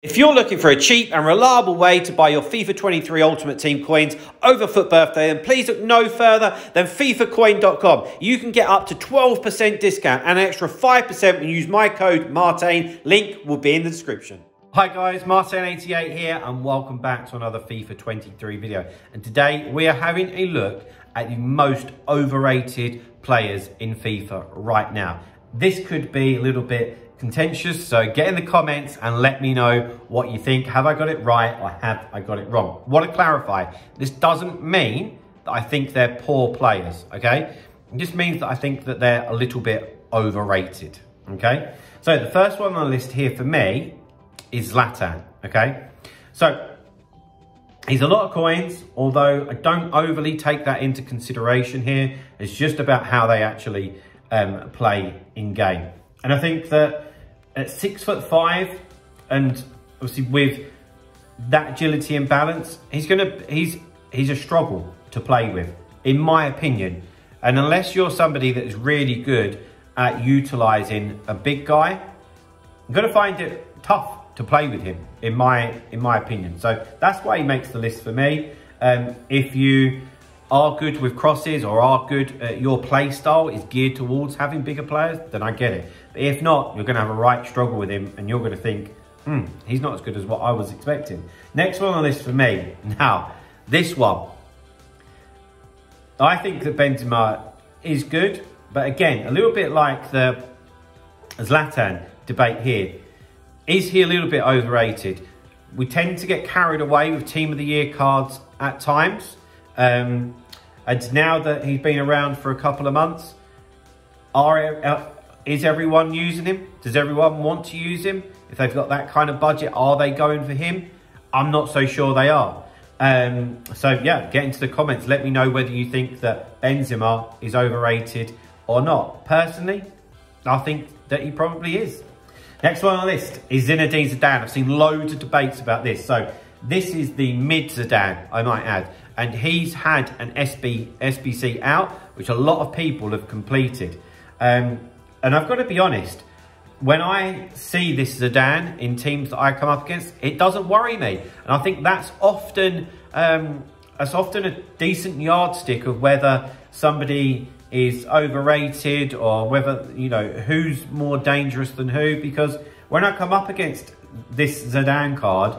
If you're looking for a cheap and reliable way to buy your FIFA 23 Ultimate Team coins over FUT Birthday, then please look no further than FIFAcoin.com. You can get up to 12% discount and an extra 5% when you use my code Martin. Link will be in the description. Hi guys, Martin88 here and welcome back to another FIFA 23 video. And today we are having a look at the most overrated players in FIFA right now. This could be a little bit contentious, so get in the comments and let me know what you think. Have I got it right or have I got it wrong? I want to clarify, this doesn't mean that I think they're poor players, okay? It just means that I think that they're a little bit overrated, okay? So the first one on the list here for me is Zlatan, okay? So he's a lot of coins, although I don't overly take that into consideration here. It's just about how they actually play in game. And I think that at 6'5" and obviously with that agility and balance, he's a struggle to play with, in my opinion. And unless you're somebody that is really good at utilising a big guy, I'm going to find it tough to play with him, in my opinion. So that's why he makes the list for me. If you are good with crosses or are good at your play style is geared towards having bigger players, then I get it. But if not, you're going to have a right struggle with him and you're going to think, he's not as good as what I was expecting. Next one on the list for me. Now, this one. I think that Benzema is good, but again, a little bit like the Zlatan debate here. Is he a little bit overrated? We tend to get carried away with Team of the Year cards at times. And now that he's been around for a couple of months, is everyone using him? Does everyone want to use him? If they've got that kind of budget, are they going for him? I'm not so sure they are. So yeah, get into the comments. Let me know whether you think that Benzema is overrated or not. Personally, I think that he probably is. Next one on the list is Zinedine Zidane. I've seen loads of debates about this. So this is the mid Zidane, I might add. And he's had an SBC out, which a lot of people have completed. And I've got to be honest, when I see this Zidane in teams that I come up against, it doesn't worry me. And I think that's often a decent yardstick of whether somebody is overrated or whether, you know, who's more dangerous than who. Because when I come up against this Zidane card,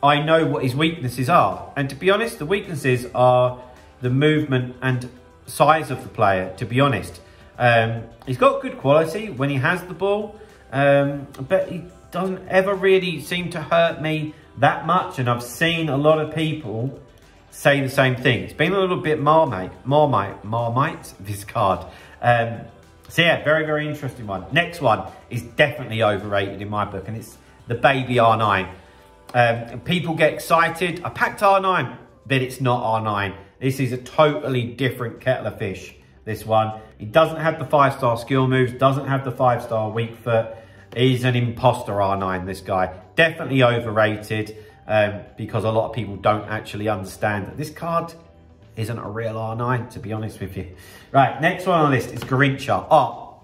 I know what his weaknesses are. And to be honest, the weaknesses are the movement and size of the player, to be honest. He's got good quality when he has the ball, but he doesn't ever really seem to hurt me that much. And I've seen a lot of people say the same thing. It's been a little bit marmite, this card. So yeah, very, very interesting one. Next one is definitely overrated in my book, and it's the baby R9. People get excited. I packed R9, but it's not R9. This is a totally different kettle of fish, this one. He doesn't have the 5-star skill moves, doesn't have the 5-star weak foot. He's an imposter R9, this guy. Definitely overrated because a lot of people don't actually understand that this card isn't a real R9, to be honest with you. Right, next one on the list is Garrincha. Oh,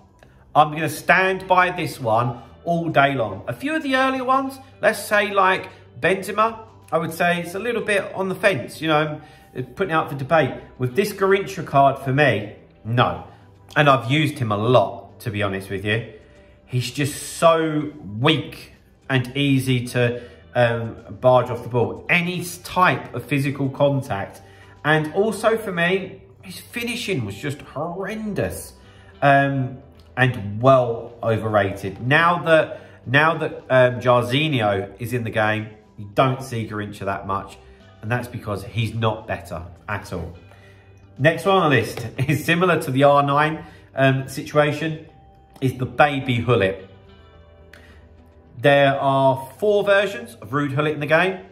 I'm going to stand by this one all day long. A few of the earlier ones, let's say like Benzema, I would say it's a little bit on the fence, you know, putting out for debate. With this Garrincha card for me, no. And I've used him a lot, to be honest with you. He's just so weak and easy to barge off the ball. Any type of physical contact. And also for me, his finishing was just horrendous. And well overrated. Now that Jarzinho is in the game, you don't see Garrincha that much, and that's because he's not better at all. Next one on the list is similar to the R9 situation, is the baby Hullet. There are 4 versions of Rude Hullet in the game,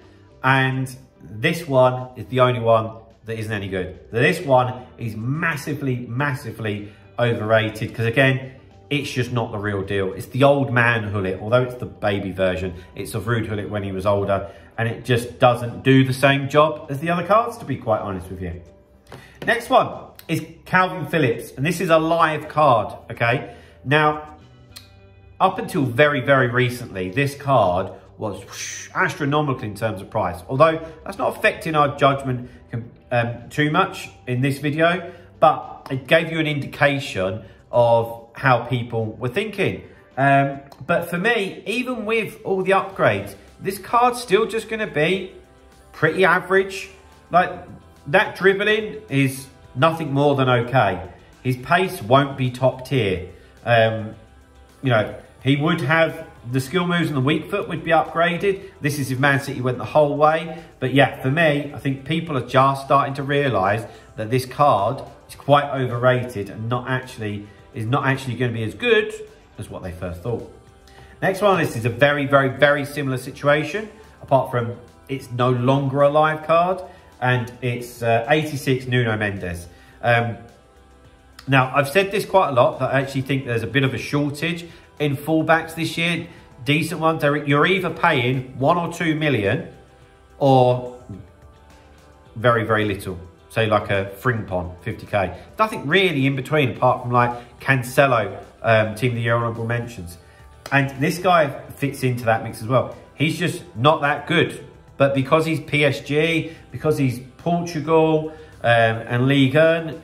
and this one is the only one that isn't any good. This one is massively, massively overrated because, again, it's just not the real deal. It's the old man Hullet, although it's the baby version. It's of Rude Hullet when he was older, and it just doesn't do the same job as the other cards, to be quite honest with you. Next one is Calvin Phillips, and this is a live card, okay? Now, up until very, very recently, this card was astronomical in terms of price. Although that's not affecting our judgment too much in this video, but it gave you an indication of how people were thinking. But for me, even with all the upgrades, this card's still just going to be pretty average. Like, that dribbling is nothing more than okay. His pace won't be top tier. You know, he would have the skill moves and the weak foot would be upgraded. This is if Man City went the whole way. But yeah, for me, I think people are just starting to realise that this card is quite overrated and is not actually going to be as good as what they first thought. Next one, this is a very similar situation, apart from it's no longer a live card, and it's 86 Nuno Mendes. Now, I've said this quite a lot, that I actually think there's a bit of a shortage in fullbacks this year. Decent ones, you're either paying 1 or 2 million or very little. Say like a Frimpong, 50k. Nothing really in between apart from like Cancelo, Team of the Year honourable mentions. And this guy fits into that mix as well. He's just not that good. But because he's PSG, because he's Portugal and Ligue 1,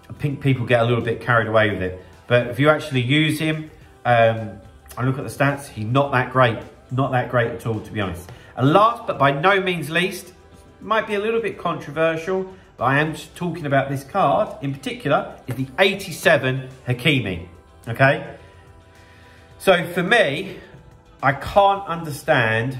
I think people get a little bit carried away with it. But if you actually use him, and look at the stats, he's not that great. Not that great at all, to be honest. And last, but by no means least, might be a little bit controversial, but I am just talking about this card in particular, is the 87 Hakimi, okay? So for me, I can't understand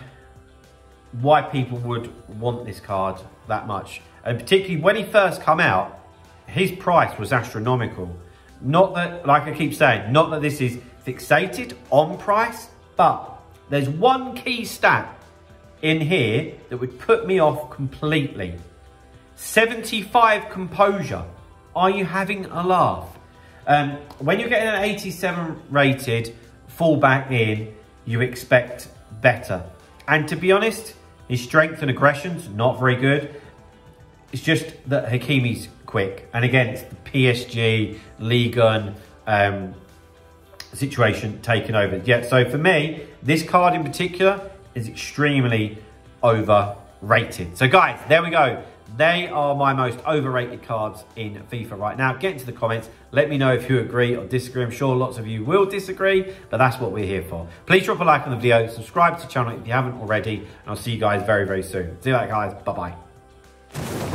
why people would want this card that much. And particularly when he first come out, his price was astronomical. Not that, like I keep saying, not that this is fixated on price, but there's one key stat in here that would put me off completely. 75 composure. Are you having a laugh? When you're getting an 87 rated fullback in, you expect better. And to be honest, his strength and aggression's not very good. It's just that Hakimi's quick. And again, it's the PSG, Ligue 1 situation taken over. Yeah, so for me, this card in particular is extremely overrated. So guys, there we go. They are my most overrated cards in FIFA right now. Get into the comments. Let me know if you agree or disagree. I'm sure lots of you will disagree, but that's what we're here for. Please drop a like on the video. Subscribe to the channel if you haven't already. And I'll see you guys very soon. See you later, guys. Bye-bye.